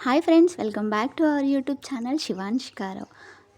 Hi friends, welcome back to our YouTube channel Shivanshika Rao.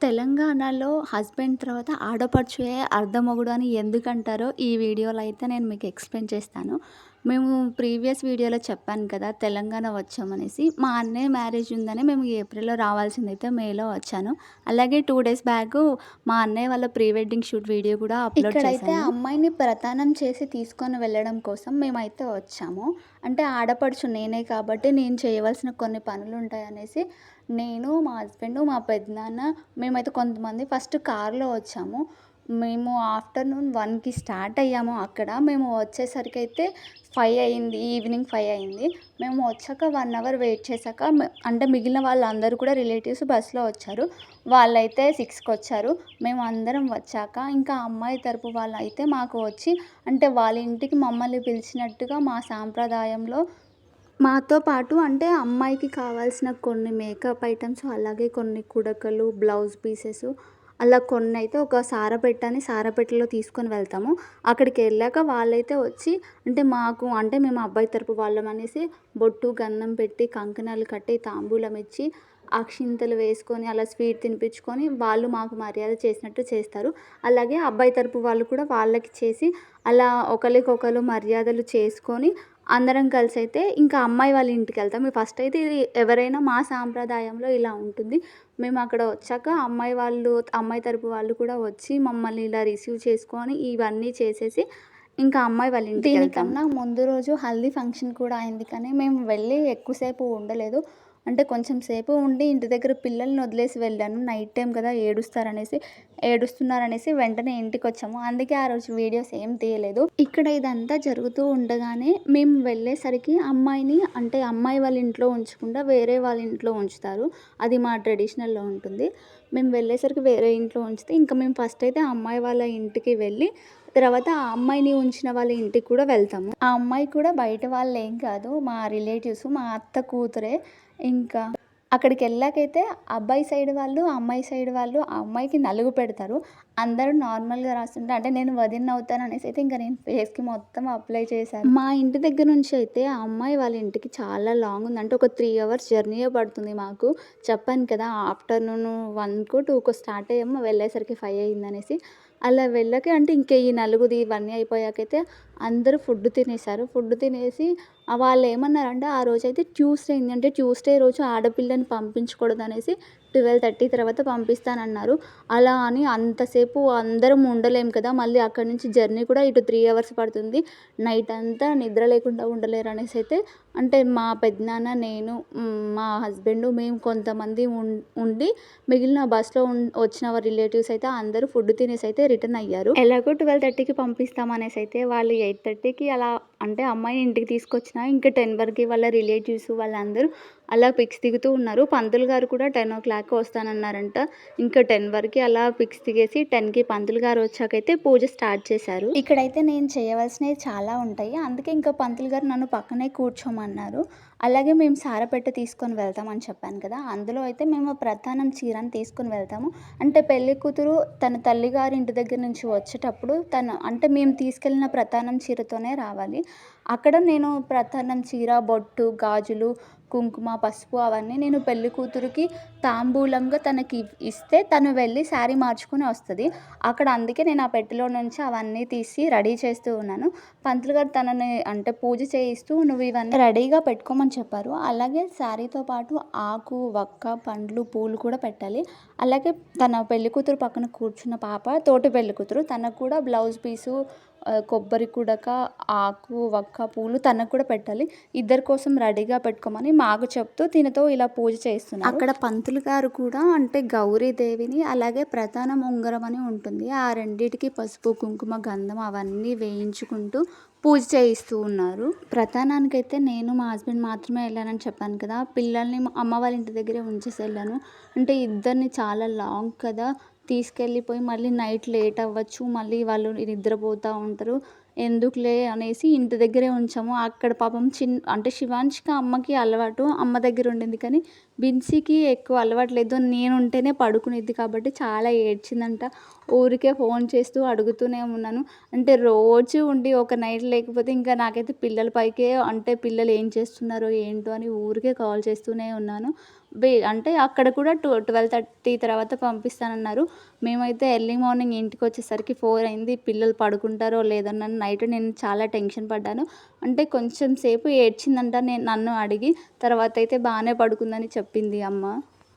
తెలంగాణలో husband తర్వాత ఆడపడుచుయే అర్ధమొగుడు అని ఎందుకంటారో ఈ వీడియోలో అయితే నేను మీకు ఎక్స్ప్లెయిన్ చేస్తాను. మేము ప్రీవియస్ వీడియోలో చెప్పాను కదా తెలంగాణ వచ్చామనేసి. మా అన్నయ్య మ్యారేజ్ ఉందని మేము ఏప్రిల్‌లో రావాల్సిందైతే మేలో వచ్చాను. అలాగే 2 డేస్ బ్యాక్ మా అన్నయ్య వాళ్ళ ప్రీ వెడ్డింగ్ షూట్ వీడియో కూడా అప్లోడ్ చేశాను. అమ్మాయిని ప్రదానం చేసి తీసుకొని వెళ్ళడం కోసం మేమైతే వచ్చాము. అంటే ఆడపడుచు నేనే కాబట్టి నేను చేయవలసిన కొన్ని పనులుంటాయనేసి నేను, మా హస్బెండు, మా పెదనాన్న మేమైతే కొంతమంది ఫస్ట్ కార్‌లో వచ్చాము. మేము ఆఫ్టర్‌నూన్ 1కి స్టార్ట్ అయ్యాము అక్కడ. మేము వచ్చేసరికైతే 5 అయింది. ఈవినింగ్ 5 అయింది. మేము వచ్చాక 1 అవర్ వెయిట్ చేశాక అంటే మిగిలిన వాళ్ళందరూ కూడా రిలేటివ్స్ బస్‌లో వచ్చారు. వాళ్ళైతే 6కొచ్చారు. మేము అందరం వచ్చాక ఇంకా అమ్మాయి తరపు వాళ్ళైతే మాకు వచ్చి అంటే వాళ్ళ ఇంటికి మమ్మల్ని పిలిచినట్టుగా మా సాంప్రదాయంలో మాతో పాటు అంటే అమ్మాయికి కావాల్సిన కొన్ని మేకప్ ఐటెమ్స్, అలాగే కొన్ని కుడకలు, బ్లౌజ్ పీసెస్ అలా కొన్నైతే ఒక సారపెట్ట అని సారపెట్టెలో తీసుకొని వెళ్తాము. అక్కడికెళ్ళాక వాళ్ళైతే వచ్చి అంటే మాకు అంటే మేము అబ్బాయి తరపు వాళ్ళమనేసి బొట్టు, గంధం పెట్టి, కంకణాలు కట్టి, తాంబూలం ఇచ్చి, అక్షింతలు వేసుకొని, అలా స్వీట్ తినిపించుకొని వాళ్ళు మాకు మర్యాద చేసినట్టు చేస్తారు. అలాగే అబ్బాయి తరపు వాళ్ళు కూడా వాళ్ళకి చేసి అలా ఒకళ్ళకొకళ్ళు మర్యాదలు చేసుకొని అందరం కలిసైతే ఇంకా అమ్మాయి వాళ్ళ ఇంటికెళ్తాం. ఫస్ట్ అయితే ఇది ఎవరైనా మా సాంప్రదాయంలో ఇలా ఉంటుంది. మేము అక్కడ వచ్చాక అమ్మాయి తరపు వాళ్ళు కూడా వచ్చి మమ్మల్ని ఇలా రిసీవ్ చేసుకొని ఇవన్నీ చేసేసి ఇంకా అమ్మాయి వాళ్ళ ఇంటికెళ్తాం. దీనికన్నా ముందు రోజు హల్దీ ఫంక్షన్ కూడా అయింది. కానీ మేము వెళ్ళి ఎక్కువసేపు ఉండలేదు. అంటే కొంచెం సేపు ఉండి ఇంటి దగ్గర పిల్లల్ని వదిలేసి వెళ్ళాను. నైట్ టైం కదా ఏడుస్తున్నారనేసి వెంటనే ఇంటికొచ్చాము. అందుకే ఆ రోజు వీడియోస్ ఏం తీయలేదు. ఇక్కడ ఇదంతా జరుగుతూ ఉండగానే మేము వెళ్ళేసరికి అమ్మాయిని అంటే అమ్మాయి వాళ్ళ ఇంట్లో ఉంచకుండా వేరే వాళ్ళ ఇంట్లో ఉంచుతారు. అది మా ట్రెడిషనల్‌లో ఉంటుంది. మేము వెళ్ళేసరికి వేరే ఇంట్లో ఉంచితే ఇంకా మేము ఫస్ట్ అయితే అమ్మాయి వాళ్ళ ఇంటికి వెళ్ళి తర్వాత ఆ అమ్మాయిని ఉంచిన వాళ్ళ ఇంటికి కూడా వెళ్తాము. ఆ అమ్మాయి కూడా బయట వాళ్ళేం కాదు, మా రిలేటివ్స్, మా అత్త కూతురే. ఇంకా అక్కడికెళ్ళాకైతే అబ్బాయి సైడ్ వాళ్ళు, అమ్మాయి సైడ్ వాళ్ళు ఆ అమ్మాయికి నలుగు పెడతారు. అందరూ నార్మల్‌గా రాస్తుంటే అంటే నేను వదినవుతాననేసి అయితే ఇంక నేను ఫేస్‌కి మొత్తం అప్లై చేశాను. మా ఇంటి దగ్గర నుంచి అయితే ఆ అమ్మాయి వాళ్ళ ఇంటికి చాలా లాంగ్ ఉంది. అంటే ఒక 3 అవర్స్ జర్నీయే పడుతుంది మాకు. చెప్పాను కదా ఆఫ్టర్‌నూన్ 1కో, 2కో స్టార్ట్ అయ్యాము. వెళ్ళేసరికి 5 అయిందనేసి. అలా వెళ్ళాక అంటే ఇంక ఈ నలుగుది ఇవన్నీ అయిపోయాకైతే అందరూ ఫుడ్ తినేసారు. ఫుడ్ తినేసి వాళ్ళేమన్నారంటే ఆ రోజైతే ట్యూస్డే అయింది. అంటే ట్యూస్డే రోజు ఆడపిల్లని పంపించకూడదనేసి 12:30 తర్వాత పంపిస్తానన్నారు. అలా అని అంతసేపు అందరం ఉండలేం కదా! మళ్ళీ అక్కడి నుంచి జర్నీ కూడా ఇటు 3 అవర్స్ పడుతుంది. నైట్ అంతా నిద్ర లేకుండా ఉండలేరనేసి అయితే అంటే మా పెదనాన్న, నేను, మా హస్బెండు మేము కొంతమంది ఉండి మిగిలిన బస్‌లో వచ్చిన రిలేటివ్స్ అయితే అందరూ ఫుడ్ తినేసి అయితే రిటర్న్ అయ్యారు. ఎలాగో 12:30కి పంపిస్తామనేసి అయితే వాళ్ళు 8:30కి అలా అంటే అమ్మాయిని ఇంటికి తీసుకొచ్చినా ఇంకా 10 వరకి వాళ్ళ రిలేటివ్స్ వాళ్ళందరూ అలా పిక్స్ దిగుతూ ఉన్నారు. పంతులు గారు కూడా 10:00కి వస్తానన్నారంట. ఇంకా 10 వరకి అలా పిక్స్ దిగేసి 10కి పంతులు గారు వచ్చాకైతే పూజ స్టార్ట్ చేశారు. ఇక్కడైతే నేను చేయవలసినవి చాలా ఉంటాయి. అందుకే ఇంకా పంతులు గారు నన్ను పక్కనే కూర్చోమన్నారు. అలాగే మేము సారపెట్ట తీసుకొని వెళ్తామని చెప్పాను కదా! అందులో అయితే మేము ప్రధానం చీరని తీసుకొని వెళ్తాము. అంటే పెళ్లి కూతురు తన తల్లిగారి ఇంటి దగ్గర నుంచి వచ్చేటప్పుడు అంటే మేము తీసుకెళ్ళిన ప్రధానం చీరతోనే రావాలి. అక్కడ నేను ప్రధానం చీర, బొట్టు, గాజులు, కుంకుమ, పసుపు అవన్నీ నేను పెళ్లి కూతురికి తాంబూలంగా తనకి ఇస్తే తను వెళ్ళి శారీ మార్చుకొని వస్తది. అక్కడ అందుకే నేను ఆ పెట్టెలో నుంచి అవన్నీ తీసి రెడీ చేస్తూ ఉన్నాను. పంతులు గారు తనని అంటే పూజ చేయిస్తూ నువ్వు ఇవన్నీ రెడీగా పెట్టుకోమని చెప్పారు. అలాగే శారీతో పాటు ఆకు, వక్క, పండ్లు, పూలు కూడా పెట్టాలి. అలాగే తన పెళ్లి కూతురు పక్కన కూర్చున్న పాప తోటి పెళ్లి కూతురు. తనకు కూడా బ్లౌజ్ పీసు, కొబ్బరి కుడక, ఆకు, వక్క, పూలు తనకు కూడా పెట్టాలి. ఇద్దరి కోసం రెడీగా పెట్టుకోమని మాకు చెప్తూ తినతో ఇలా పూజ చేస్తున్నారు. అక్కడ పంతులు గారు కూడా అంటే గౌరీదేవిని అలాగే ప్రధాన ఉంగరం అని ఉంటుంది. ఆ రెండిటికి పసుపు, కుంకుమ, గంధం అవన్నీ వేయించుకుంటూ పూజ చేయిస్తూ ఉన్నారు. ప్రధానానికైతే నేను, మా హస్బెండ్ మాత్రమే వెళ్ళానని చెప్పాను కదా! పిల్లల్ని అమ్మ వాళ్ళ ఇంటి దగ్గరే ఉంచేసి వెళ్ళాను. అంటే ఇద్దరిని చాలా లాంగ్ కదా! తీసుకెళ్ళిపోయి మళ్ళీ నైట్ లేట్ అవ్వచ్చు. మళ్ళీ వాళ్ళు నిద్రపోతూ ఉంటారు. ఎందుకులే అనేసి ఇంటి దగ్గరే ఉంచాము. అక్కడ పాపం అంటే శివాంష్‌కి అమ్మకి అలవాటు. అమ్మ దగ్గర ఉండింది. కానీ బిన్సీకి ఎక్కువ అలవాటు లేదు. నేనుంటేనే పడుకునిద్ది కాబట్టి చాలా ఏడ్చిందంట. ఊరికే ఫోన్ చేస్తూ అడుగుతూనే ఉన్నాను. అంటే రోజు ఉండి ఒక నైట్ లేకపోతే ఇంకా నాకైతే పిల్లల పైకే అంటే పిల్లలు ఏం చేస్తున్నారో ఏంటో అని ఊరికే కాల్ చేస్తూనే ఉన్నాను. అంటే అక్కడ కూడా 12:30 తర్వాత పంపిస్తానన్నారు. మేమైతే ఎర్లీ మార్నింగ్ ఇంటికొచ్చేసరికి 4 అయింది. పిల్లలు పడుకుంటారో లేదోనని నైట్ నేను చాలా టెన్షన్ పడ్డాను. అంటే కొంచెం సేపు ఏడ్చిందంట నన్ను అడిగి. తర్వాతయితే బానే పడుకుందని చెప్పింది అమ్మ.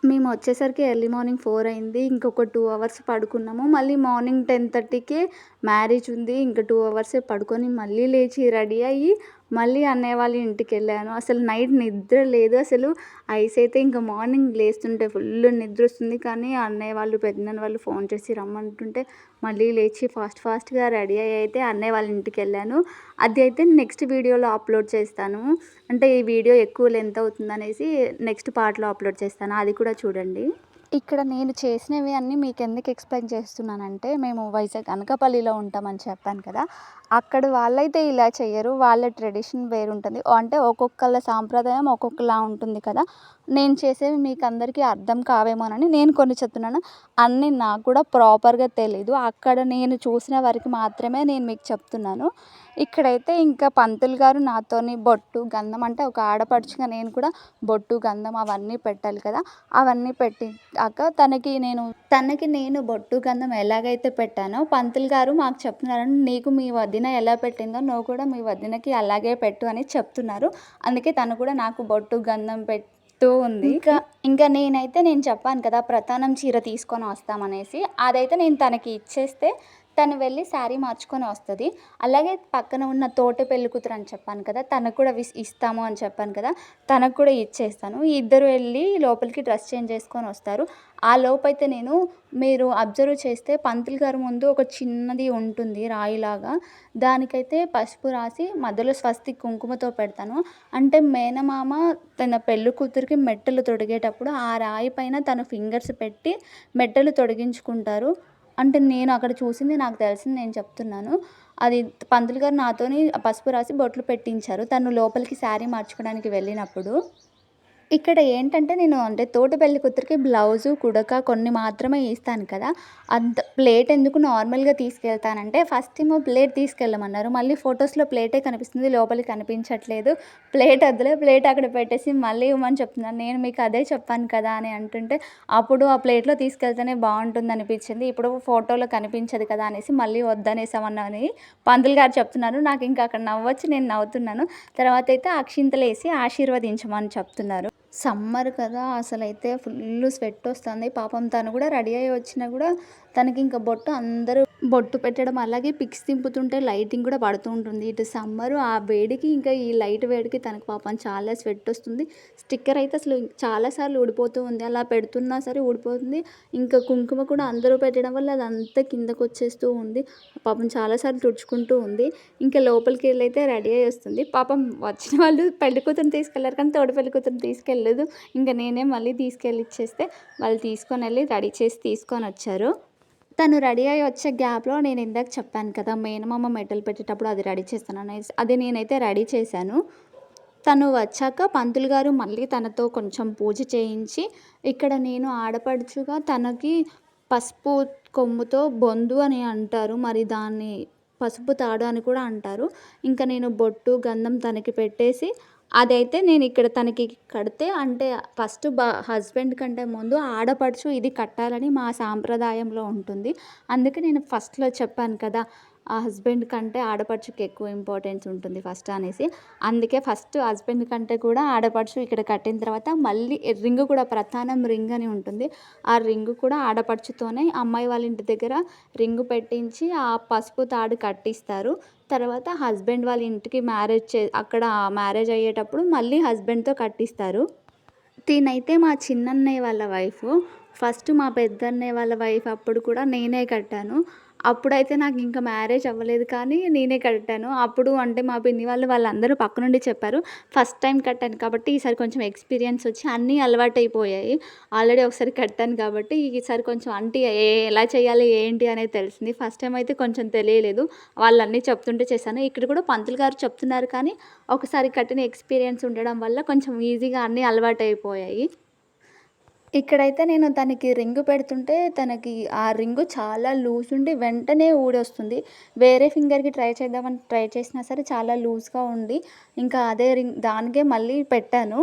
మేమొచ్చేసరికి ఎర్లీ మార్నింగ్ 4 అయింది. ఇంకొక 2 అవర్స్ పడుకున్నాము. మళ్ళీ మార్నింగ్ 10:30కే మ్యారేజ్ ఉంది. ఇంక 2 అవర్సే పడుకొని మళ్ళీ లేచి రెడీ అయ్యి మళ్ళీ అన్నయ్య వాళ్ళ ఇంటికెళ్ళాను. అసలు నైట్ నిద్ర లేదు. అసలు ఐస్ అయితే ఇంక మార్నింగ్ లేస్తుంటే ఫుల్ నిద్రొస్తుంది. కానీ అన్నయ్య వాళ్ళు, పెదనాన్న వాళ్ళు ఫోన్ చేసి రమ్మంటుంటే మళ్ళీ లేచి ఫాస్ట్‌గా రెడీ అయ్యి అయితే అన్నయ్య వాళ్ళ ఇంటికెళ్ళాను. అది అయితే నెక్స్ట్ వీడియోలో అప్లోడ్ చేస్తాను. అంటే ఈ వీడియో ఎక్కువ లెంత్ అవుతుందనేసి నెక్స్ట్ పార్ట్‌లో అప్లోడ్ చేస్తాను. అది కూడా చూడండి. ఇక్కడ నేను చేసినవి అన్నీ మీకెందుకు ఎక్స్‌ప్లెయిన్ చేస్తున్నానంటే, మేము వైజాగ్ అనకాపల్లిలో ఉంటామని చెప్పాను కదా! అక్కడ వాళ్ళైతే ఇలా చెయ్యరు. వాళ్ళ ట్రెడిషన్ వేరుంటుంది. అంటే ఒక్కొక్కళ్ళ సాంప్రదాయం ఒక్కొక్కలా ఉంటుంది కదా! నేను చేసేవి మీకందరికీ అర్థం కావేమోనని నేను కొన్ని చెప్తున్నాను. అన్నీ నాకు కూడా ప్రాపర్‌గా తెలీదు. అక్కడ నేను చూసిన వరకు మాత్రమే నేను మీకు చెప్తున్నాను. ఇక్కడైతే ఇంకా పంతులు గారు నాతోని బొట్టు, గంధం అంటే ఒక ఆడపడుచుగా నేను కూడా బొట్టు, గంధం అవన్నీ పెట్టాలి కదా! అవన్నీ పెట్టాక తనకి నేను బొట్టు, గంధం ఎలాగైతే పెట్టానో పంతులు గారు మాకు చెప్తున్నారు. నీకు మీ వదిన ఎలా పెట్టిందో నువ్వు కూడా మీ వదినకి అలాగే పెట్టు అని చెప్తున్నారు. అందుకే తను కూడా నాకు బొట్టు, గంధం ఉంది. ఇంకా నేను చెప్పాను కదా! ప్రతానం చీర తీసుకొని వస్తామనేసి. అదైతే నేను తనకి ఇచ్చేస్తే తను వెళ్ళి శారీ మార్చుకొని వస్తది. అలాగే పక్కన ఉన్న తోటి పెళ్ళికూతురు అని చెప్పాను కదా! తనకు కూడా ఇస్తాము అని చెప్పాను కదా! తనకు కూడా ఇచ్చేస్తాను. ఇద్దరు వెళ్ళి లోపలికి డ్రెస్ చేంజ్ చేసుకొని వస్తారు. ఆ లోపైతే మీరు అబ్జర్వ్ చేస్తే పంతులు గారి ముందు ఒక చిన్నది ఉంటుంది రాయిలాగా. దానికైతే పసుపు రాసి మధ్యలో స్వస్తిక్ కుంకుమతో పెడతాను. అంటే మేనమామ తన పెళ్ళి కూతురికి మెట్టెలు తొడిగేటప్పుడు ఆ రాయి పైన తన ఫింగర్స్ పెట్టి మెట్టెలు తొడిగించుకుంటారు. అంటే నేను అక్కడ చూసింది, నాకు తెలిసింది నేను చెప్తున్నాను. అది పంతులు గారు నాతోని పసుపు రాసి బొట్లు పెట్టించారు. తను లోపలికి శారీ మార్చుకోవడానికి వెళ్ళినప్పుడు. ఇక్కడ ఏంటంటే అంటే తోటి పెళ్లి కూతురికి బ్లౌజు, కుడక కొన్ని మాత్రమే ఇస్తాను కదా! అంత ప్లేట్ ఎందుకు నార్మల్‌గా తీసుకెళ్తానంటే ఫస్ట్ ఏమో ప్లేట్ తీసుకెళ్ళమన్నారు. మళ్ళీ ఫోటోస్‌లో ప్లేటే కనిపిస్తుంది. లోపలికి కనిపించట్లేదు. ప్లేట్ వద్దులే, ప్లేట్ అక్కడ పెట్టేసి మళ్ళీ ఇవ్వమని చెప్తున్నారు. నేను మీకు అదే చెప్పాను కదా అని అంటుంటే, అప్పుడు ఆ ప్లేట్‌లో తీసుకెళ్తేనే బావుంటుందనిపించింది. ఇప్పుడు ఫోటోలో కనిపించదు కదా అనేసి మళ్ళీ వద్దనేసామని పంతులు గారు చెప్తున్నారు. నాకు ఇంకా అక్కడ నవ్వొచ్చి నేను నవ్వుతున్నాను. తర్వాతైతే అక్షింతలేసి ఆశీర్వదించమని చెప్తున్నారు. సమ్మర్ కదా! అసలైతే ఫుల్లు స్వెట్టొస్తుంది. పాపం తను కూడా రెడీ అయ్యి వచ్చినా కూడా తనకింక అందరూ బొట్టు పెట్టడం, అలాగే పిక్స్ దింపుతుంటే లైటింగ్ కూడా పడుతూ ఉంటుంది. ఇటు సమ్మరు ఆ వేడికి ఇంకా ఈ లైట్ వేడికి తనకు పాపం చాలా స్వెట్టొస్తుంది. స్టిక్కర్ అయితే అసలు చాలా సార్లు ఊడిపోతూ ఉంది. అలా పెడుతున్నా సరే ఊడిపోతుంది. ఇంకా కుంకుమ కూడా అందరూ పెట్టడం వల్ల అదంతా కిందకొచ్చేస్తూ ఉంది. పాపం చాలా సార్లు తుడుచుకుంటూ ఉంది. ఇంకా లోపలికెళ్ళైతే రెడీ అయ్యి వస్తుంది. పాపం వచ్చిన వాళ్ళు పెళ్లి కూతురిని తీసుకెళ్లారు కానీ తోడి పెళ్లి కూతురిని తీసుకెళ్ళలేదు. ఇంక నేనే మళ్ళీ తీసుకెళ్ళి ఇచ్చేస్తే వాళ్ళు తీసుకొనెళ్ళి రెడీ చేసి తీసుకొనొచ్చారు. తను రెడీ అయ్యి వచ్చే గ్యాప్‌లో నేను ఇందాక చెప్పాను కదా! మేనమామ మెట్టలు పెట్టేటప్పుడు అది రెడీ చేస్తాననేసి. అది నేనైతే రెడీ చేశాను. తను వచ్చాక పంతులు గారు మళ్ళీ తనతో కొంచెం పూజ చేయించి, ఇక్కడ నేను ఆడపడుచుగా తనకి పసుపు కొమ్ముతో బొందు అని అంటారు. మరి దాన్ని పసుపు తాడు అని కూడా అంటారు. ఇంకా నేను బొట్టు, గంధం తనకి పెట్టేసి అదైతే నేనిక్కడ తనకి కడితే అంటే ఫస్ట్ హస్బెండ్ కంటే ముందు ఆడపడుచు ఇది కట్టాలని మా సాంప్రదాయంలో ఉంటుంది. అందుకే నేను ఫస్ట్‌లో చెప్పాను కదా! ఆ హస్బెండ్ కంటే ఆడపడుచుకి ఎక్కువ ఇంపార్టెన్స్ ఉంటుంది ఫస్ట్ అనేసి. అందుకే ఫస్ట్ హస్బెండ్ కంటే కూడా ఆడపడుచు ఇక్కడ కట్టిన తర్వాత మళ్ళీ రింగ్ కూడా ప్రధానం రింగ్ అని ఉంటుంది. ఆ రింగ్ కూడా ఆడపడుచుతోనే అమ్మాయి వాళ్ళ ఇంటి దగ్గర రింగ్ పెట్టించి ఆ పసుపు తాడు కట్టిస్తారు. తర్వాత హస్బెండ్ వాళ్ళ ఇంటికి అక్కడ మ్యారేజ్ అయ్యేటప్పుడు మళ్ళీ హస్బెండ్‌తో కట్టిస్తారు. తినైతే మా చిన్నన్నయ్య వాళ్ళ వైఫు. ఫస్ట్ మా పెద్దన్నయ్య వాళ్ళ వైఫ్ అప్పుడు కూడా నేనే కట్టాను. అప్పుడైతే నాకింక మ్యారేజ్ అవ్వలేదు కానీ నేనే కట్టాను. అప్పుడు అంటే మా పిన్ని వాళ్ళందరూ పక్క నుండి చెప్పారు. ఫస్ట్ టైమ్ కట్టాను కాబట్టి ఈసారి కొంచెం ఎక్స్‌పీరియన్స్ వచ్చి అన్నీ అలవాటయిపోయాయి. ఆల్రెడీ ఒకసారి కట్టాను కాబట్టి ఈసారి కొంచెం అంటే ఎలా చేయాలి ఏంటి అనేది తెలిసింది. ఫస్ట్ టైమ్ అయితే కొంచెం తెలియలేదు. వాళ్ళన్నీ చెప్తుంటే చేశాను. ఇక్కడ కూడా పంతులు గారు చెప్తున్నారు కానీ ఒకసారి కట్టిన ఎక్స్‌పీరియన్స్ ఉండడం వల్ల కొంచెం ఈజీగా అన్నీ అలవాటయిపోయాయి. ఇక్కడైతే నేను తనకి రింగు పెడుతుంటే, తనకి ఆ రింగు చాలా లూజ్ ఉండి వెంటనే ఊడొస్తుంది. వేరే ఫింగర్‌కి ట్రై చేద్దామని ట్రై చేసినా సరే చాలా లూజ్‌గా ఉండి, ఇంకా అదే రింగ్ దానికే మళ్ళీ పెట్టాను.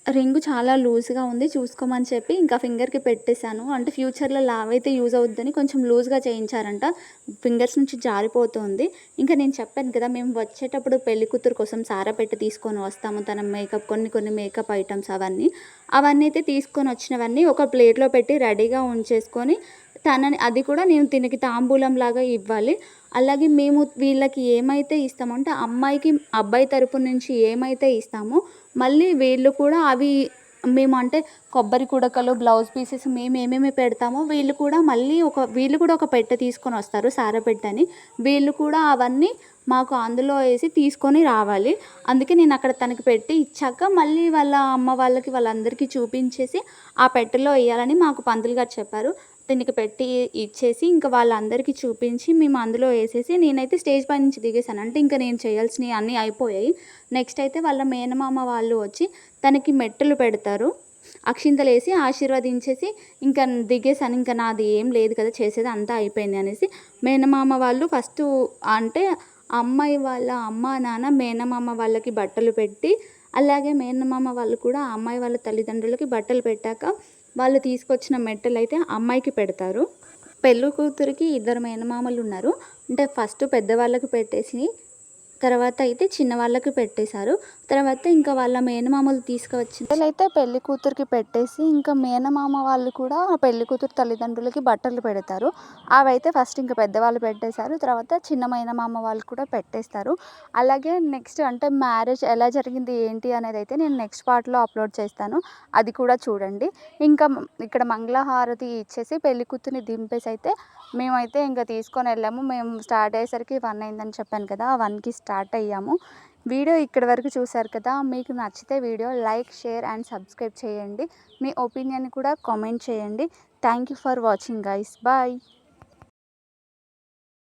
రింగు చాలా లూజ్‌గా ఉంది చూసుకోమని చెప్పి ఇంకా ఫింగర్‌కి పెట్టేసాను. అంటే ఫ్యూచర్‌లో లావైతే యూజ్ అవుద్దని కొంచెం లూజ్‌గా చేయించారంట. ఫింగర్స్ నుంచి జారిపోతుంది. ఇంకా నేను చెప్పాను కదా! మేము వచ్చేటప్పుడు పెళ్ళికూతురు కోసం సారాపెట్టి తీసుకొని వస్తాము. తన మేకప్ కొన్ని మేకప్ ఐటెమ్స్ అవన్నీ. అవన్నీ అయితే తీసుకొనొచ్చినవన్నీ ఒక ప్లేట్‌లో పెట్టి రెడీగా ఉంచేసుకొని అది కూడా నేను తినకి తాంబూలంలాగా ఇవ్వాలి. అలాగే మేము వీళ్ళకి ఏమైతే ఇస్తామో అంటే అమ్మాయికి అబ్బాయి తరపు నుంచి ఏమైతే ఇస్తామో మళ్ళీ వీళ్ళు కూడా అవి మేము అంటే కొబ్బరి కుడకలు, బ్లౌజ్ పీసెస్ మేమేమేమి పెడతామో వీళ్ళు కూడా ఒక పెట్టె తీసుకొనొస్తారు సారెపెట్టని. వీళ్ళు కూడా అవన్నీ మాకు అందులో ఏసి తీసుకొని రావాలి. అందుకే నేనక్కడ తనకి పెట్టి ఇచ్చాక మళ్ళీ వాళ్ళ అమ్మ వాళ్ళకి వాళ్ళందరికీ చూపించేసి ఆ పెట్టెలో ఎయ్యాలని మాకు పంతులు గారు చెప్పారు. దీనికి పెట్టి ఇచ్చేసి ఇంక వాళ్ళందరికీ చూపించి మేము అందులో ఏసేసి నేనైతే స్టేజ్ పై నుంచి దిగేసాను. అంటే ఇంక నేను చేయాల్సినయి అన్నీ అయిపోయాయి. నెక్స్ట్ అయితే వాళ్ళ మేనమామ వాళ్ళు వచ్చి తనకి మెట్టెలు పెడతారు. అక్షింతలేసి ఆశీర్వదించేసి ఇంకా దిగేసాను. ఇంక నాది ఏం లేదు కదా! చేసేది అంతా అయిపోయింది అనేసి మేనమామ వాళ్ళు ఫస్టు అంటే అమ్మాయి వాళ్ళ అమ్మ, నాన్న మేనమామ వాళ్ళకి బట్టలు పెట్టి, అలాగే మేనమామ వాళ్ళు కూడా ఆ అమ్మాయి వాళ్ళ తల్లిదండ్రులకి బట్టలు పెట్టాక వాళ్ళు తీసుకొచ్చిన మెట్టెలైతే అమ్మాయికి పెడతారు. పెళ్లి కూతురికి ఇద్దరు మేనమామలున్నారు. అంటే ఫస్ట్ పెద్దవాళ్ళకి పెట్టేసి తర్వాత అయితే చిన్నవాళ్ళకి పెట్టేశారు. తర్వాత ఇంకా వాళ్ళ మేనమామలు తీసుకువచ్చినట్టయితే పెళ్లి కూతురికి పెట్టేసి, ఇంకా మేనమామ వాళ్ళు కూడా పెళ్లి కూతురు తల్లిదండ్రులకి బట్టలు పెడతారు. అవైతే ఫస్ట్ ఇంక పెద్దవాళ్ళు పెట్టేశారు. తర్వాత చిన్న మేనమామ వాళ్ళు కూడా పెట్టేస్తారు. అలాగే నెక్స్ట్ అంటే మ్యారేజ్ ఎలా జరిగింది ఏంటి అనేదైతే నేను నెక్స్ట్ పార్ట్‌లో అప్‌లోడ్ చేస్తాను. అది కూడా చూడండి. ఇంకా ఇక్కడ మంగళహారతి ఇచ్చేసి పెళ్లి కూతురిని దింపేసైతే మేమైతే ఇంక తీసుకొనెళ్ళాము. మేము స్టార్ట్ అయ్యేసరికి 1 అయిందని చెప్పాను కదా! 1కి స్టార్ట్ అయ్యాము. వీడియో ఇక్కడి వరకు చూసారు కదా! మీకు నచ్చితే video like, share and subscribe చేయండి. మీ ఒపీనియన్ కూడా కామెంట్ చేయండి. Thank you for watching guys. Bye.